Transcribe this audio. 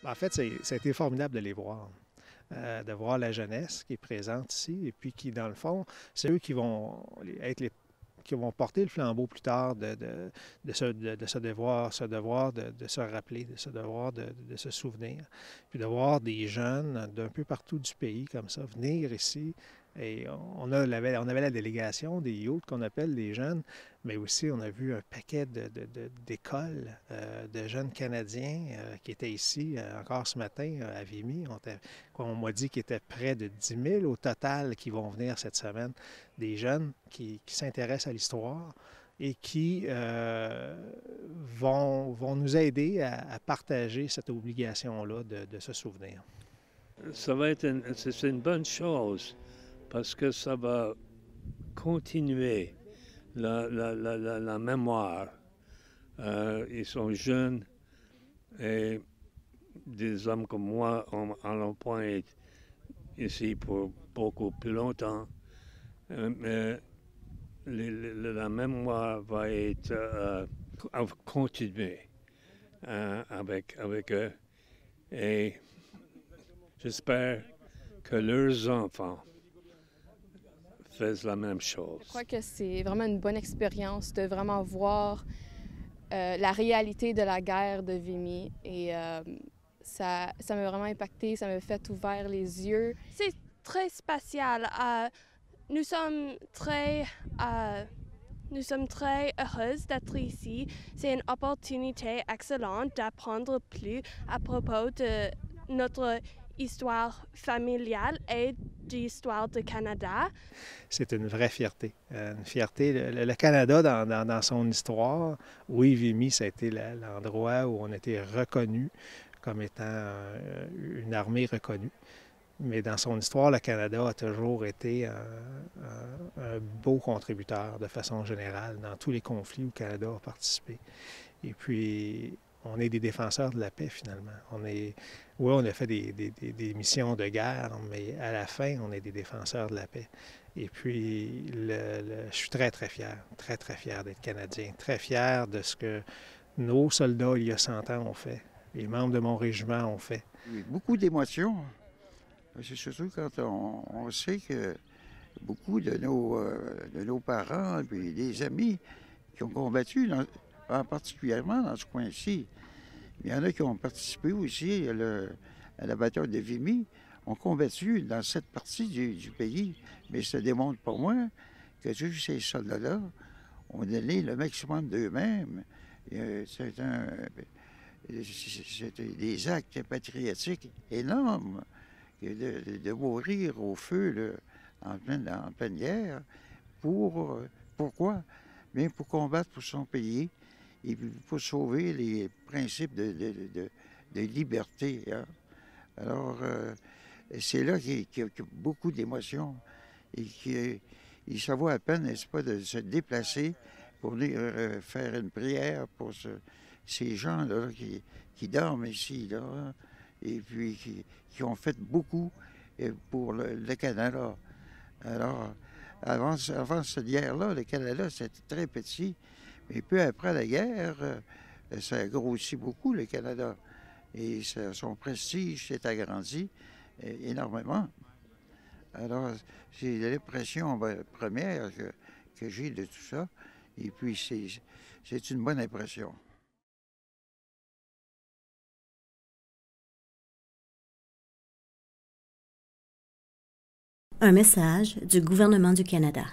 En fait, ça a été formidable de les voir. De voir la jeunesse qui est présente ici et puis qui, dans le fond, c'est eux qui vont être qui vont porter le flambeau plus tard de ce devoir de se rappeler, de ce devoir de se souvenir. Puis de voir des jeunes d'un peu partout du pays comme ça venir ici. Et on avait la délégation des youths qu'on appelle les jeunes, mais aussi on a vu un paquet d'écoles de jeunes Canadiens qui étaient ici encore ce matin à Vimy. On m'a dit qu'il y était près de 10 000 au total qui vont venir cette semaine. Des jeunes qui s'intéressent à l'histoire et qui vont nous aider à partager cette obligation-là de se souvenir. Ça va être c'est une bonne chose parce que ça va continuer la mémoire. Ils sont jeunes et des hommes comme moi, on point être ici pour beaucoup plus longtemps. Mais la mémoire va être continuer avec eux. Et j'espère que leurs enfants fassent la même chose. Je crois que c'est vraiment une bonne expérience de vraiment voir la réalité de la guerre de Vimy. Et ça m'a vraiment impacté, ça m'a fait ouvrir les yeux. C'est très spécial. Nous sommes très heureuses d'être ici. C'est une opportunité excellente d'apprendre plus à propos de notre histoire familiale et de l'histoire du Canada. C'est une vraie fierté. Une fierté. Le Canada, dans son histoire, oui, Vimy, ça a été l'endroit où on a été reconnu comme étant une armée reconnue. Mais dans son histoire, le Canada a toujours été un beau contributeur de façon générale dans tous les conflits où le Canada a participé. Et puis, on est des défenseurs de la paix, finalement. Oui, on a fait des missions de guerre, mais à la fin, on est des défenseurs de la paix. Et puis, je suis très, très fier d'être Canadien, très fier de ce que nos soldats, il y a 100 ans, ont fait, les membres de mon régiment ont fait. Beaucoup d'émotions. C'est surtout quand on sait que beaucoup de nos parents et des amis qui ont combattu, particulièrement dans ce coin-ci, il y en a qui ont participé aussi à la bataille de Vimy, ont combattu dans cette partie du pays. Mais ça démontre pour moi que tous ces soldats-là ont donné le maximum d'eux-mêmes. C'était des actes patriotiques énormes. De mourir au feu là, en pleine guerre. Pourquoi? Bien pour combattre pour son pays et pour sauver les principes de liberté. Hein. Alors, c'est là qu'il y a beaucoup d'émotions et qu'il ça vaut à peine, n'est-ce pas, de se déplacer pour venir faire une prière pour ces gens-là qui dorment ici, là, hein, et puis qui ont fait beaucoup pour le Canada. Alors, avant cette guerre-là, le Canada, c'était très petit, mais peu après la guerre, ça a grossi beaucoup, le Canada. Et son prestige s'est agrandi énormément. Alors, c'est l'impression première que j'ai de tout ça, et puis c'est une bonne impression. Un message du gouvernement du Canada.